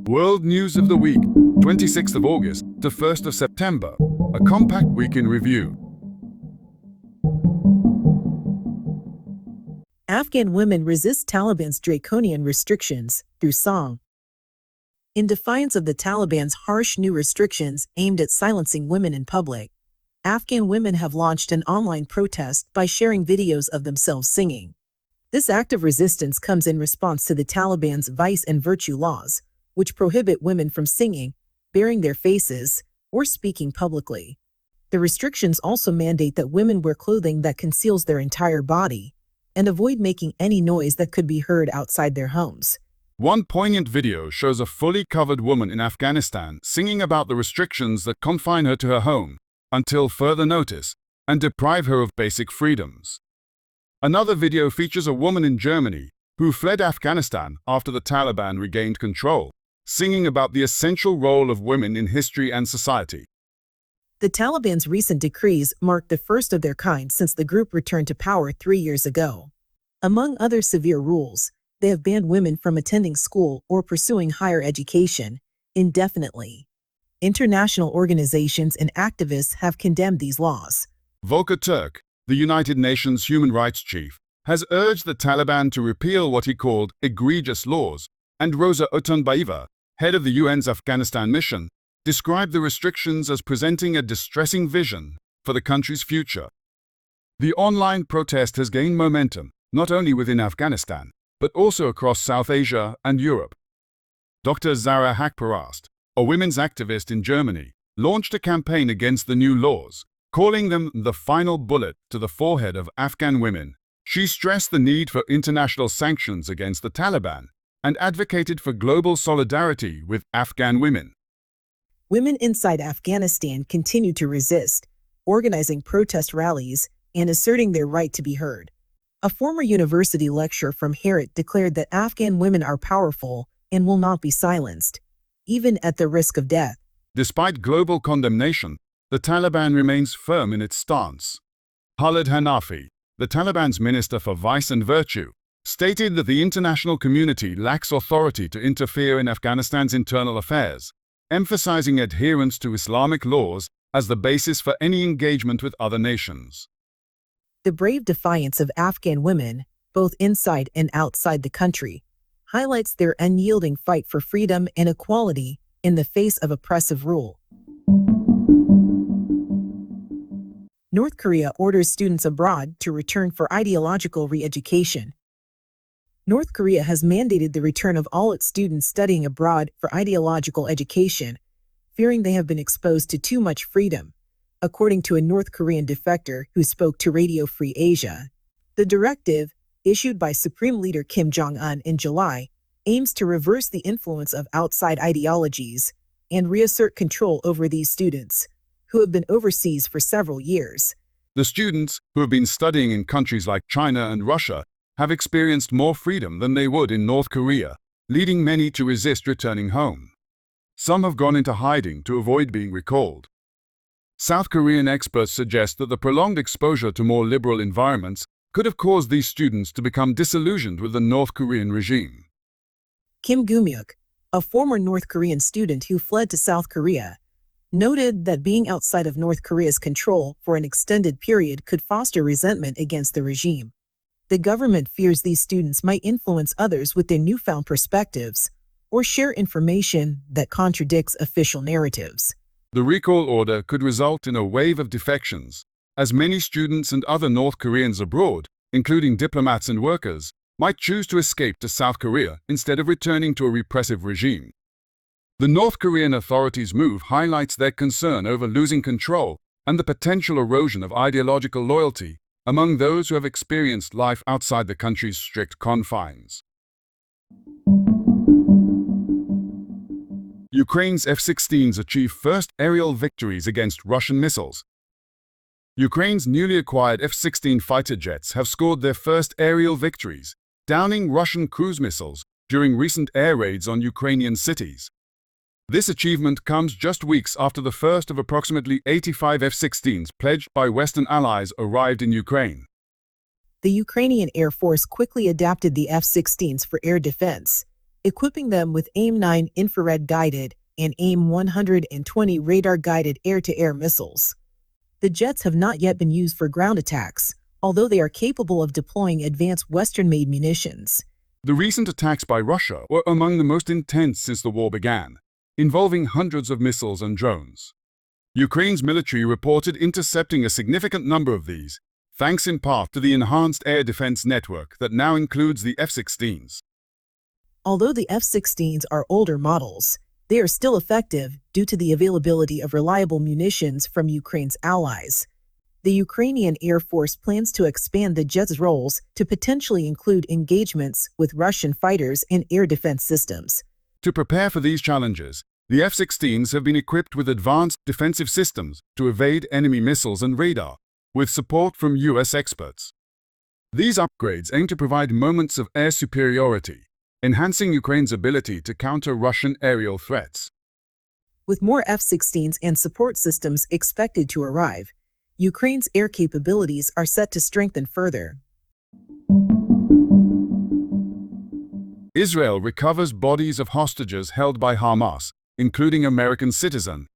World News of the Week, 26th of August to 1st of September, a compact week in review. Afghan women resist Taliban's draconian restrictions through song. In defiance of the Taliban's harsh new restrictions aimed at silencing women in public, Afghan women have launched an online protest by sharing videos of themselves singing. This act of resistance comes in response to the Taliban's vice and virtue laws, which prohibit women from singing, baring their faces, or speaking publicly. The restrictions also mandate that women wear clothing that conceals their entire body and avoid making any noise that could be heard outside their homes. One poignant video shows a fully covered woman in Afghanistan singing about the restrictions that confine her to her home until further notice and deprive her of basic freedoms. Another video features a woman in Germany who fled Afghanistan after the Taliban regained control, singing about the essential role of women in history and society. The Taliban's recent decrees mark the first of their kind since the group returned to power 3 years ago. Among other severe rules, they have banned women from attending school or pursuing higher education indefinitely. International organizations and activists have condemned these laws. Volker Turk, the United Nations human rights chief, has urged the Taliban to repeal what he called egregious laws, and Rosa Otunbayeva, head of the UN's Afghanistan mission, described the restrictions as presenting a distressing vision for the country's future. The online protest has gained momentum, not only within Afghanistan, but also across South Asia and Europe. Dr. Zara Hakparast, a women's activist in Germany, launched a campaign against the new laws, calling them the final bullet to the forehead of Afghan women. She stressed the need for international sanctions against the Taliban and advocated for global solidarity with Afghan women. Women inside Afghanistan continue to resist, organizing protest rallies and asserting their right to be heard. A former university lecturer from Herat declared that Afghan women are powerful and will not be silenced, even at the risk of death. Despite global condemnation, the Taliban remains firm in its stance. Khalid Hanafi, the Taliban's Minister for Vice and Virtue, stated that the international community lacks authority to interfere in Afghanistan's internal affairs, emphasizing adherence to Islamic laws as the basis for any engagement with other nations. The brave defiance of Afghan women, both inside and outside the country, highlights their unyielding fight for freedom and equality in the face of oppressive rule. North Korea orders students abroad to return for ideological re-education. North Korea has mandated the return of all its students studying abroad for ideological education, fearing they have been exposed to too much freedom, according to a North Korean defector who spoke to Radio Free Asia. The directive, issued by Supreme Leader Kim Jong-un in July, aims to reverse the influence of outside ideologies and reassert control over these students, who have been overseas for several years. The students, who have been studying in countries like China and Russia, have experienced more freedom than they would in North Korea, leading many to resist returning home. Some have gone into hiding to avoid being recalled. South Korean experts suggest that the prolonged exposure to more liberal environments could have caused these students to become disillusioned with the North Korean regime. Kim Gumyuk, a former North Korean student who fled to South Korea, noted that being outside of North Korea's control for an extended period could foster resentment against the regime. The government fears these students might influence others with their newfound perspectives or share information that contradicts official narratives. The recall order could result in a wave of defections, as many students and other North Koreans abroad, including diplomats and workers, might choose to escape to South Korea instead of returning to a repressive regime. The North Korean authorities' move highlights their concern over losing control and the potential erosion of ideological loyalty among those who have experienced life outside the country's strict confines. Ukraine's F-16s achieve first aerial victories against Russian missiles. Ukraine's newly acquired F-16 fighter jets have scored their first aerial victories, downing Russian cruise missiles during recent air raids on Ukrainian cities. This achievement comes just weeks after the first of approximately 85 F-16s pledged by Western allies arrived in Ukraine. The Ukrainian Air Force quickly adapted the F-16s for air defense, equipping them with AIM-9 infrared-guided and AIM-120 radar-guided air-to-air missiles. The jets have not yet been used for ground attacks, although they are capable of deploying advanced Western-made munitions. The recent attacks by Russia were among the most intense since the war began, involving hundreds of missiles and drones. Ukraine's military reported intercepting a significant number of these, thanks in part to the enhanced air defense network that now includes the F-16s. Although the F-16s are older models, they are still effective due to the availability of reliable munitions from Ukraine's allies. The Ukrainian Air Force plans to expand the jets' roles to potentially include engagements with Russian fighters and air defense systems. To prepare for these challenges, the F-16s have been equipped with advanced defensive systems to evade enemy missiles and radar, with support from U.S. experts. These upgrades aim to provide moments of air superiority, enhancing Ukraine's ability to counter Russian aerial threats. With more F-16s and support systems expected to arrive, Ukraine's air capabilities are set to strengthen further. Israel recovers bodies of hostages held by Hamas, including American citizens.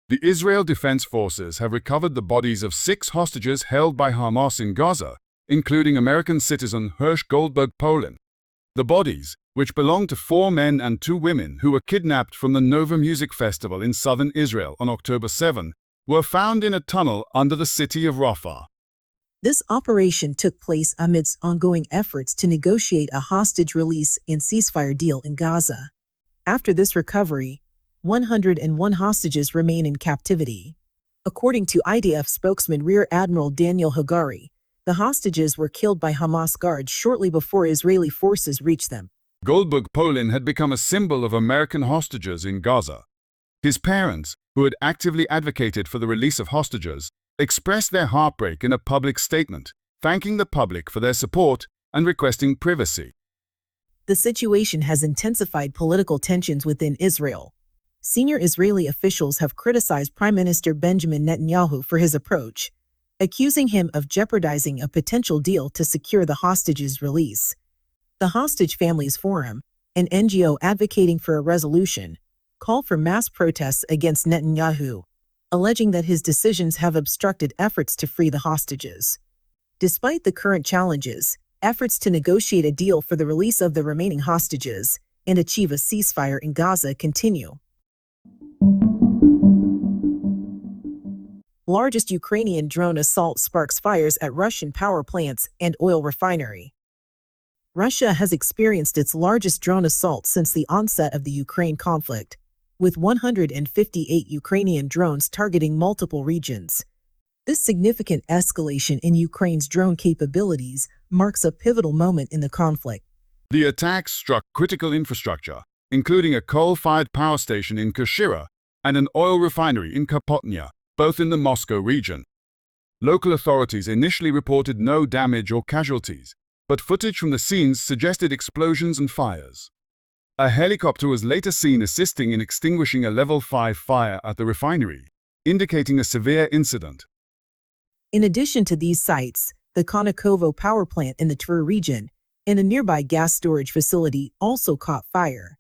The Israel Defense Forces have recovered the bodies of 6 hostages held by Hamas in Gaza, including American citizen Hirsch Goldberg, Poland. The bodies, which belong to 4 men and 2 women who were kidnapped from the Nova Music Festival in southern Israel on October 7, were found in a tunnel under the city of Rafah. This operation took place amidst ongoing efforts to negotiate a hostage release and ceasefire deal in Gaza. After this recovery, 101 hostages remain in captivity. According to IDF spokesman Rear Admiral Daniel Hagari, the hostages were killed by Hamas guards shortly before Israeli forces reached them. Goldberg, Poland had become a symbol of American hostages in Gaza. His parents, who had actively advocated for the release of hostages, expressed their heartbreak in a public statement, thanking the public for their support and requesting privacy. The situation has intensified political tensions within Israel. Senior Israeli officials have criticized Prime Minister Benjamin Netanyahu for his approach, accusing him of jeopardizing a potential deal to secure the hostages' release. The Hostage Families Forum, an NGO advocating for a resolution, called for mass protests against Netanyahu, alleging that his decisions have obstructed efforts to free the hostages. Despite the current challenges, efforts to negotiate a deal for the release of the remaining hostages and achieve a ceasefire in Gaza continue. Largest Ukrainian drone assault sparks fires at Russian power plants and oil refinery. Russia has experienced its largest drone assault since the onset of the Ukraine conflict, with 158 Ukrainian drones targeting multiple regions. This significant escalation in Ukraine's drone capabilities marks a pivotal moment in the conflict. The attacks struck critical infrastructure, including a coal-fired power station in Kushira and an oil refinery in Kapotnya, both in the Moscow region. Local authorities initially reported no damage or casualties, but footage from the scenes suggested explosions and fires. A helicopter was later seen assisting in extinguishing a level 5 fire at the refinery, indicating a severe incident. In addition to these sites, the Konakovo power plant in the Tver region and a nearby gas storage facility also caught fire.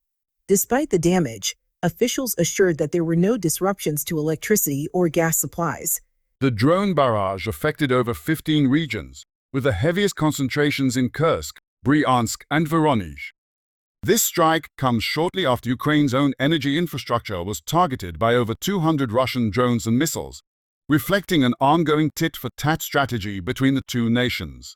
Despite the damage, officials assured that there were no disruptions to electricity or gas supplies. The drone barrage affected over 15 regions, with the heaviest concentrations in Kursk, Bryansk, and Voronezh. This strike comes shortly after Ukraine's own energy infrastructure was targeted by over 200 Russian drones and missiles, reflecting an ongoing tit-for-tat strategy between the two nations.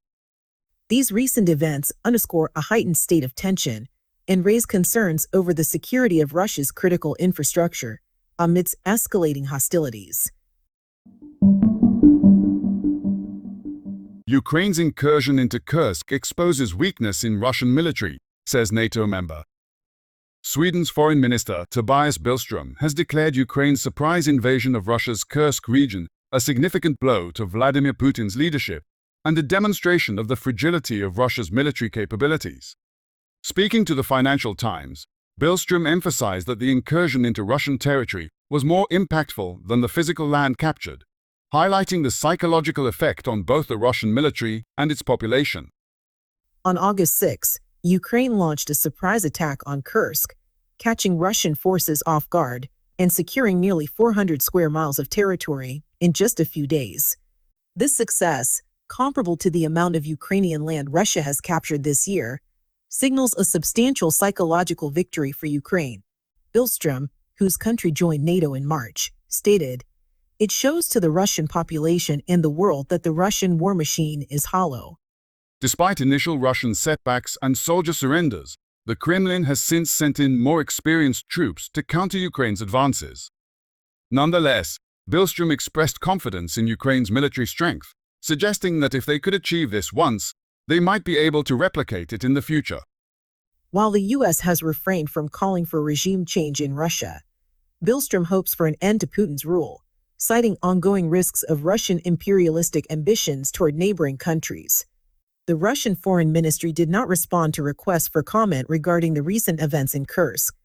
These recent events underscore a heightened state of tension and raise concerns over the security of Russia's critical infrastructure amidst escalating hostilities. Ukraine's incursion into Kursk exposes weakness in Russian military, says NATO member. Sweden's Foreign Minister Tobias Billström has declared Ukraine's surprise invasion of Russia's Kursk region a significant blow to Vladimir Putin's leadership and a demonstration of the fragility of Russia's military capabilities. Speaking to the Financial Times, Billström emphasized that the incursion into Russian territory was more impactful than the physical land captured, highlighting the psychological effect on both the Russian military and its population. On August 6, Ukraine launched a surprise attack on Kursk, catching Russian forces off guard and securing nearly 400 square miles of territory in just a few days. This success, comparable to the amount of Ukrainian land Russia has captured this year, signals a substantial psychological victory for Ukraine. Billstrom, whose country joined NATO in March, stated, "It shows to the Russian population and the world that the Russian war machine is hollow." Despite initial Russian setbacks and soldier surrenders, the Kremlin has since sent in more experienced troops to counter Ukraine's advances. Nonetheless, Billstrom expressed confidence in Ukraine's military strength, suggesting that if they could achieve this once, they might be able to replicate it in the future. While the U.S. has refrained from calling for regime change in Russia, Billstrom hopes for an end to Putin's rule, citing ongoing risks of Russian imperialistic ambitions toward neighboring countries. The Russian Foreign Ministry did not respond to requests for comment regarding the recent events in Kursk,